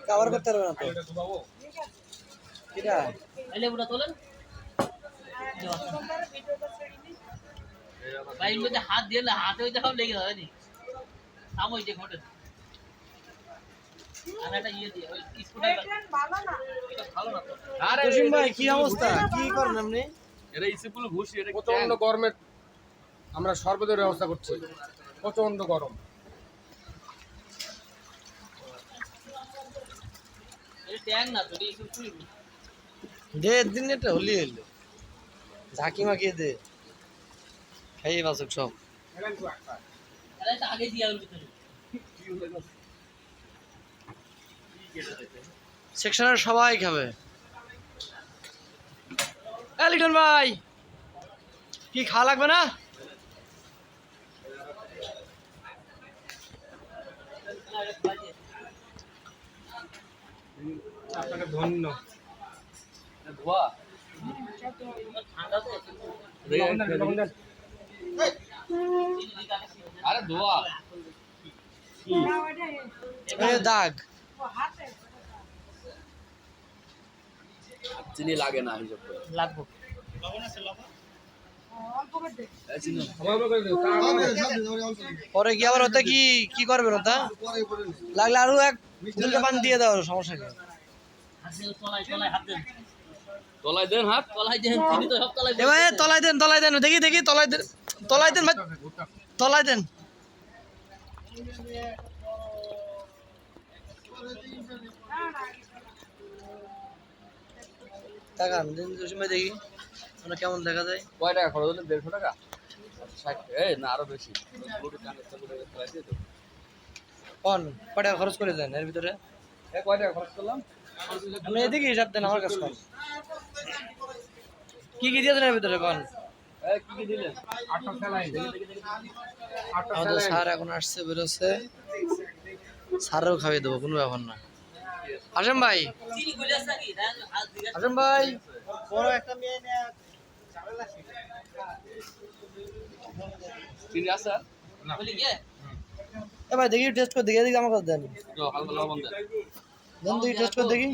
Cover করতে পারবে না তো কিরা এলে বুড়া তোলেন ভাই মধ্যে হাত দিলে হাতে ওই দেখো লেগে যাবে নি থামো এই যে ঘটে আর একটা ইয়ে দিয়ে ওই স্কুটার ভালো না এটা ভালো না তো আরে জসিম ভাই কি অবস্থা কি করেন আপনি এটা ইসিপুল ঘুষি এটা প্রচন্ড গরমে আমরা শরবতের ব্যবস্থা করছি প্রচন্ড গরম এটা ট্যাং না তো এটা স্কুল দে দিন এটা হলি হলো ঝাঁকি মাখিয়ে দে খাইয়ে বাসুক সব এটা আগে দিয়া হলো ভিতরে সেকশনের সবাই খাবে লিটন ভাই কি খাওয়া লাগবে না আপনাকে ধন্য ধোয়া ঠান্ডা তো আরে ধোয়া দাগ চিনি লাগে না হিসাব করে লাগবো পরে কি আবার ওটা কি কি করবেন ওটা লাগলে আরো এক দুটো পানি দিয়ে দাও সমস্যা কি তলায় হাত দেন তলায় দেন হাত তলায় দেন তিনি তো সব তলায় এ ভাই তলায় দেন দেখি দেখি তলায় দেন ভাই তলায় দেন তাকান দিন জসিম ভাই দেখি মানে কেমন দেখা যায় কয় টাকা খরচ হলো 150 টাকা 60 এই না আরো বেশি কোন কটা খরচ করে দেন এর ভিতরে কয় টাকা খরচ করলাম আপনি এদিকে হিসাব দেন আমার কাছে কি কি দিয়েছেন এর ভিতরে কোন কি কি দিলেন আটটা সেলাই আমাদের স্যার এখন আসছে বেরোচ্ছে স্যারও খাইয়ে দেবো কোনো ব্যাপার না আসেন ভাই চিনি গুলে আছে নাকি হাত দিকে আসেন ভাই বড় একটা মেয়ে নিয়ে চিনি আছে বলি কে এ ভাই দেখি টেস্ট করে দেখি এদিকে আমার কাছে দেন হালকা লবণ দেন দেন দেখি টেস্ট করে দেখি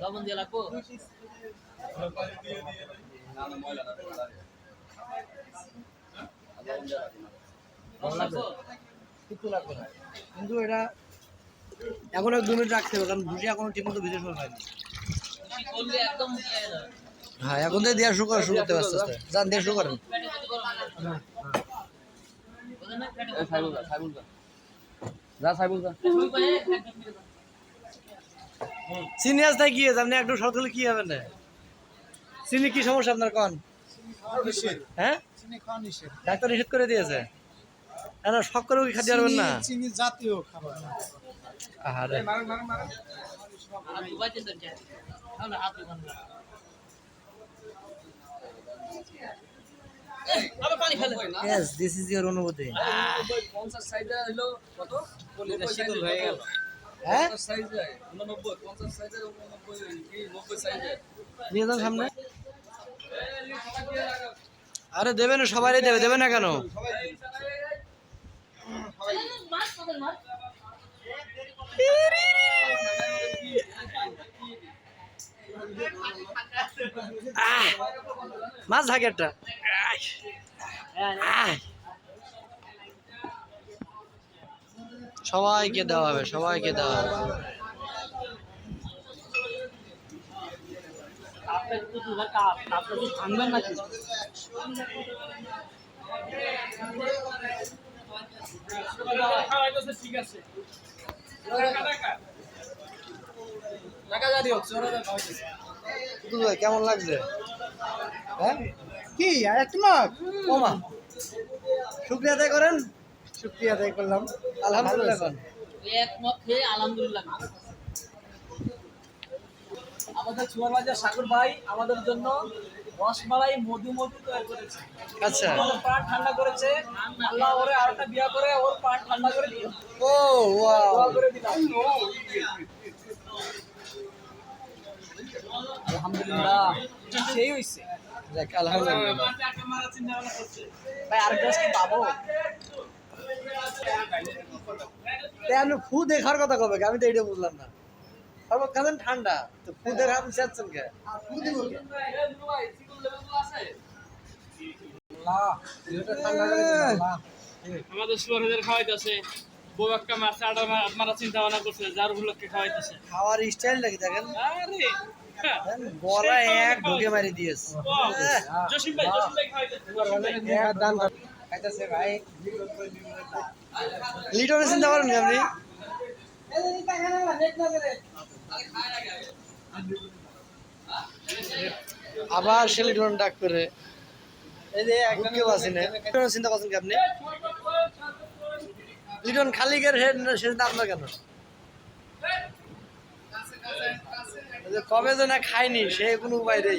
লবণ দিয়ে লাগবো না না ময়লা না কিছু লাগবে না কিন্তু এটা এখন 2 মিনিট রাখতে হবে কারণ ভুসি এখনো ঠিক মতো ভিজে শোনা হয়নি করলে একদম হ্যাঁ এখন থেকে দেওয়া শুরু করতে পারছে যান দিয়ে শুরু করেন সাইবুল যা সাইবুল যা সিনিয়াস তাই কি আছে আপনি একটু শর্ট হলে কি হবে না চিনি কি সমস্যা আপনার কোন হ্যাঁ ডাক্তার নিষেধ করে দিয়েছে না শখ করেও কি খাতে পারবেন না চিনি জাতীয় খাবার আরে yes this is your অনুভূতি 50 সাইজে হলো কত শীতল হয়ে গেল হ্যাঁ 50 সাইজে 89 50 সাইজে 89 কি 90 সাইজে নিয়ে যান সামনে আরে দেবেন সবাই দেবে না কেন মাছ থাকে একটা সবাইকে দেওয়া হবে থামবেন নাকি ঠিক আছে কেমন লাগছে হ্যাঁ কি একটু না ওমা শুক্রিয়া আদায় করেন শুকরিয়া আদায় করলাম আলহামদুলিল্লাহ কোন একমত হয়ে আলহামদুলিল্লাহ আমাদের চুয়ারবাজার সাগর ভাই আমাদের জন্য রসমালাই মধু তৈরি করেছে আচ্ছা আমাদের প্রাণ ঠান্ডা করেছে আল্লাহ ওরে আরেকটা বিয়া করে ওর প্রাণ ঠান্ডা করে দিও ও ওয়াও দোয়া করে দিলাম আলহামদুলিল্লাহ সেই হইছে যাক, আলহামদুলিল্লাহ। ভাই আর গ্লাস কি পাবো তাই আপনি ফু দেখার কথা কবে আমি তো এটা বুঝলাম না। সর্বত খাবেন ঠান্ডা, তো ফু দেখা আপনি চাচ্ছেন কে? আমাদের সুয়ারেদের খাওয়াইতেছে বউ একটা মাছ আটা মারা চিন্তা ভাবনা করছে যার গুলোকে খাওয়াইতেছে খাওয়ার স্টাইলটা কি দেখেন, আরে হ্যাঁ। গলা এক ঢুকে মারি দিয়েছে। জসিম ভাই খাওয়াইতেছে খাইতেছে ভাই, লিটনের চিন্তা করেন কি আপনি? আবার সে লিটন ডাক করে কেউ আসি না। লিটনের চিন্তা করছেন কি আপনি? লিটন খালি গের সে আপনার কেন? ওই যে কবে যে না খাইনি সে কোনো উপায় নেই।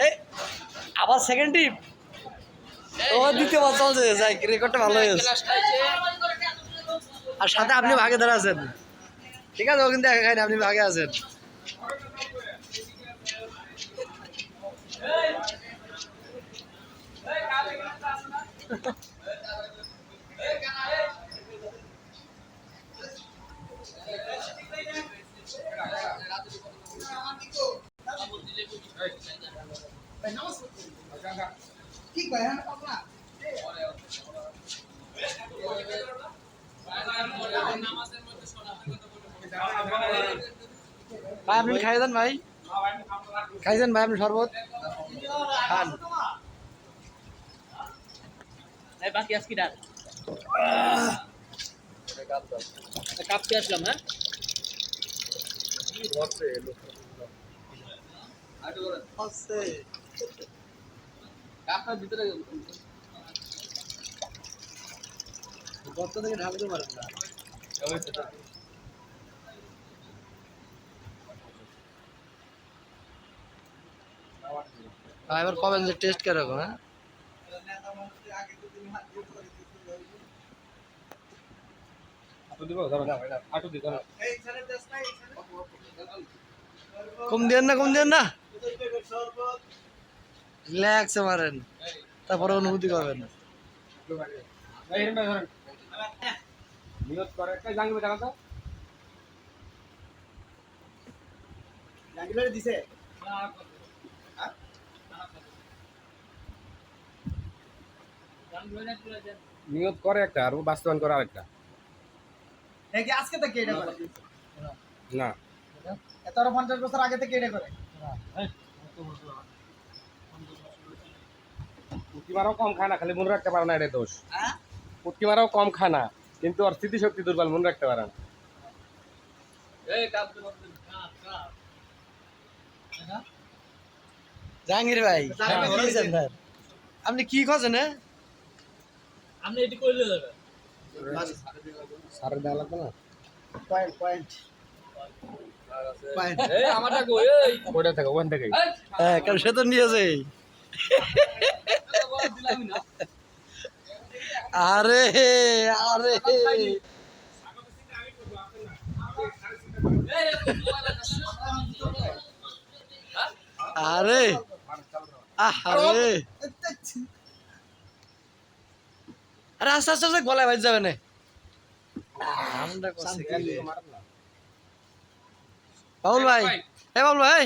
এই, আবার সেকেন্ড টিপ ও দ্বিতীয়বার চলছে, যাই রেকর্ডটা ভালো হয়েছে। আর সাথে আপনি ভাগে ধরে আছেন, ঠিক আছে? ও কিন্তু একা খাইনি, আপনি ভাগে আছেন। ভাই আপনি খাই দেন, ভাই খাইছেন ভাই আপনি শরবত খান। এই বাকি আজকে ডাল কাপতে আসলাম হ্যাঁ কাপটার ভিতরে গর্ত থেকে ঢালতে পারেন না। এবার কবেন যে টেস্ট কিরকম? হ্যাঁ কম দেন না, কম দেন না, রিল্যাক্সে মারেন, তারপরে অনুভূতি করবেন। নিয়ত করে একটা জাঙ্গি দেখা তো দিছে নিয়ত করে একটা আর বাস্তবায়ন করে আরেকটা। নাকি আজকে থেকে এটা করে না এত 50 বছর আগে থেকে এটা করে পুটকি মারাও কম খায় না, খালি মনে রাখতে পারে না, এটা দোষ। হ্যাঁ পুটকি মারাও কম খায় না, কিন্তু ওর স্মৃতিশক্তি দুর্বল, মনে রাখতে পারে না। এই কাপ জাহাঙ্গীর ভাই আপনি কি খোঁজেন? আপনি এটি করলে যাবে সারের দেওয়া লাগবে না, পয়েন্ট পয়েন্ট পয়েন্ট, এই আমারটা কই এই ওইটা থেকে ওখান থেকেই। হ্যাঁ কারণ সে তো নিয়েছে। দিলাম না আরে আরে আরে আরে আরে আস্তে আস্তে আস্তে গলায় বাজ যাবে না। বাবুল ভাই, বাবুল ভাই